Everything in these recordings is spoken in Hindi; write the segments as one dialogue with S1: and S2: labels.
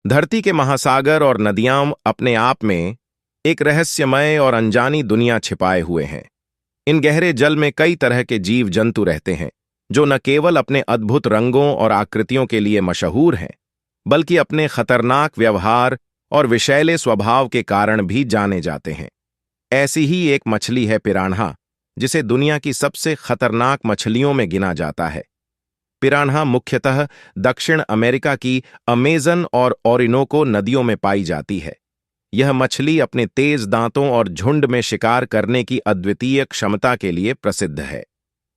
S1: धरती के महासागर और नदियां अपने आप में एक रहस्यमय और अनजानी दुनिया छिपाए हुए हैं। इन गहरे जल में कई तरह के जीव जंतु रहते हैं, जो न केवल अपने अद्भुत रंगों और आकृतियों के लिए मशहूर हैं, बल्कि अपने खतरनाक व्यवहार और विषैले स्वभाव के कारण भी जाने जाते हैं। ऐसी ही एक मछली है पिरान्हा, जिसे दुनिया की सबसे खतरनाक मछलियों में गिना जाता है। पिरान्हा मुख्यतः दक्षिण अमेरिका की अमेजन और ओरिनोको नदियों में पाई जाती है। यह मछली अपने तेज दांतों और झुंड में शिकार करने की अद्वितीय क्षमता के लिए प्रसिद्ध है।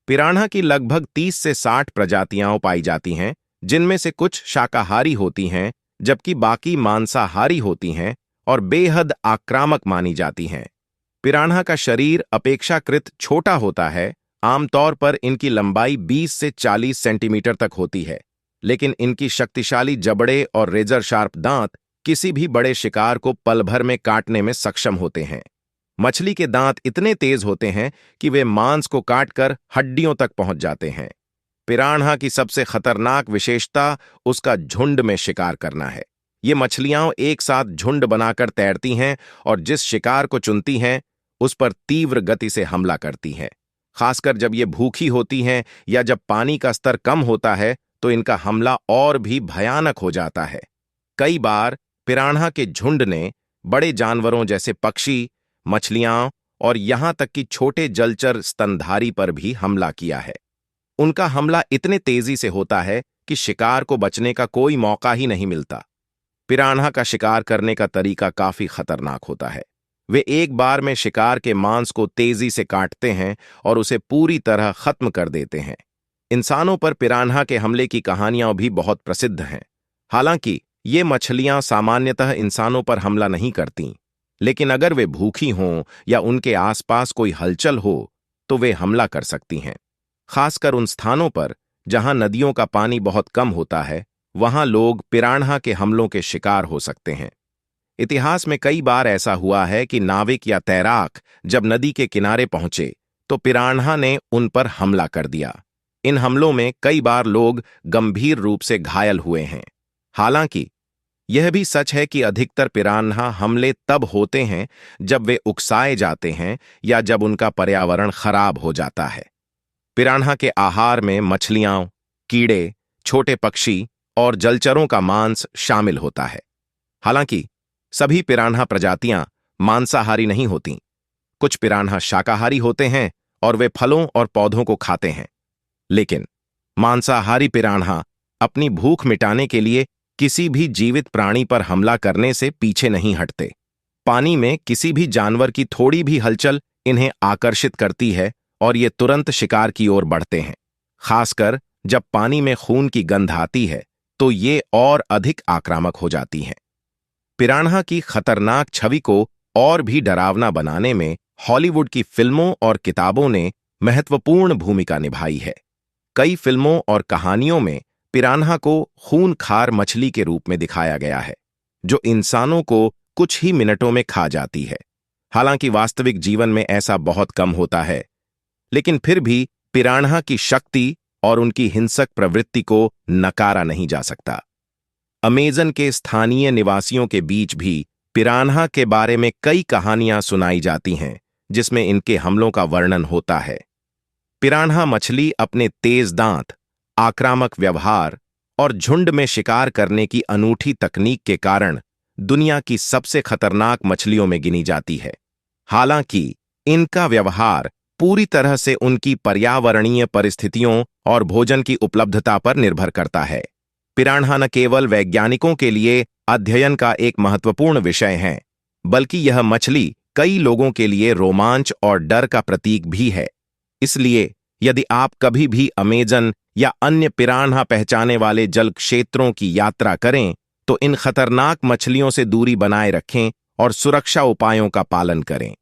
S1: पिरान्हा की लगभग 30 से 60 प्रजातियां पाई जाती हैं, जिनमें से कुछ शाकाहारी होती हैं, जबकि बाकी मांसाहारी होती हैं और बेहद आक्रामक मानी जाती हैं। पिरान्हा का शरीर अपेक्षाकृत छोटा होता है। आमतौर पर इनकी लंबाई 20 से 40 सेंटीमीटर तक होती है, लेकिन इनकी शक्तिशाली जबड़े और रेजर शार्प दांत किसी भी बड़े शिकार को पल भर में काटने में सक्षम होते हैं। मछली के दांत इतने तेज होते हैं कि वे मांस को काटकर हड्डियों तक पहुंच जाते हैं। पिरान्हा की सबसे खतरनाक विशेषता उसका झुंड में शिकार करना है। ये मछलियां एक साथ झुंड बनाकर तैरती हैं और जिस शिकार को चुनती हैं, उस पर तीव्र गति से हमला करती हैं। खासकर जब ये भूखी होती हैं या जब पानी का स्तर कम होता है, तो इनका हमला और भी भयानक हो जाता है। कई बार पिरान्हा के झुंड ने बड़े जानवरों जैसे पक्षी, मछलियां और यहां तक कि छोटे जलचर स्तनधारी पर भी हमला किया है। उनका हमला इतने तेजी से होता है कि शिकार को बचने का कोई मौका ही नहीं मिलता। पिरान्हा का शिकार करने का तरीका काफी खतरनाक होता है। वे एक बार में शिकार के मांस को तेजी से काटते हैं और उसे पूरी तरह खत्म कर देते हैं। इंसानों पर पिरान्हा के हमले की कहानियां भी बहुत प्रसिद्ध हैं। हालांकि ये मछलियां सामान्यतः इंसानों पर हमला नहीं करतीं, लेकिन अगर वे भूखी हों या उनके आसपास कोई हलचल हो, तो वे हमला कर सकती हैं। खासकर उन स्थानों पर जहां नदियों का पानी बहुत कम होता है, वहां लोग पिरान्हा के हमलों के शिकार हो सकते हैं। इतिहास में कई बार ऐसा हुआ है कि नाविक या तैराक जब नदी के किनारे पहुंचे, तो पिरान्हा ने उन पर हमला कर दिया। इन हमलों में कई बार लोग गंभीर रूप से घायल हुए हैं। हालांकि यह भी सच है कि अधिकतर पिरान्हा हमले तब होते हैं जब वे उकसाए जाते हैं या जब उनका पर्यावरण खराब हो जाता है। पिरान्हा के आहार में मछलियां, कीड़े, छोटे पक्षी और जलचरों का मांस शामिल होता है। हालांकि सभी पिरान्हा प्रजातियां मांसाहारी नहीं होतीं। कुछ पिरान्हा शाकाहारी होते हैं और वे फलों और पौधों को खाते हैं। लेकिन मांसाहारी पिरान्हा अपनी भूख मिटाने के लिए किसी भी जीवित प्राणी पर हमला करने से पीछे नहीं हटते। पानी में किसी भी जानवर की थोड़ी भी हलचल इन्हें आकर्षित करती है और ये तुरंत शिकार की ओर बढ़ते हैं। खासकर जब पानी में खून की गंध आती है, तो ये और अधिक आक्रामक हो जाती हैं। पिरान्हा की खतरनाक छवि को और भी डरावना बनाने में हॉलीवुड की फिल्मों और किताबों ने महत्वपूर्ण भूमिका निभाई है। कई फिल्मों और कहानियों में पिरान्हा को खूनखार मछली के रूप में दिखाया गया है, जो इंसानों को कुछ ही मिनटों में खा जाती है। हालांकि वास्तविक जीवन में ऐसा बहुत कम होता है, लेकिन फिर भी पिरान्हा की शक्ति और उनकी हिंसक प्रवृत्ति को नकारा नहीं जा सकता। अमेजन के स्थानीय निवासियों के बीच भी पिरान्हा के बारे में कई कहानियां सुनाई जाती हैं, जिसमें इनके हमलों का वर्णन होता है। पिरान्हा मछली अपने तेज दांत, आक्रामक व्यवहार और झुंड में शिकार करने की अनूठी तकनीक के कारण दुनिया की सबसे खतरनाक मछलियों में गिनी जाती है। हालांकि इनका व्यवहार पूरी तरह से उनकी पर्यावरणीय परिस्थितियों और भोजन की उपलब्धता पर निर्भर करता है। पिरान्हा न केवल वैज्ञानिकों के लिए अध्ययन का एक महत्वपूर्ण विषय है, बल्कि यह मछली कई लोगों के लिए रोमांच और डर का प्रतीक भी है। इसलिए यदि आप कभी भी अमेजन या अन्य पिरान्हा पहचाने वाले जल क्षेत्रों की यात्रा करें, तो इन खतरनाक मछलियों से दूरी बनाए रखें और सुरक्षा उपायों का पालन करें।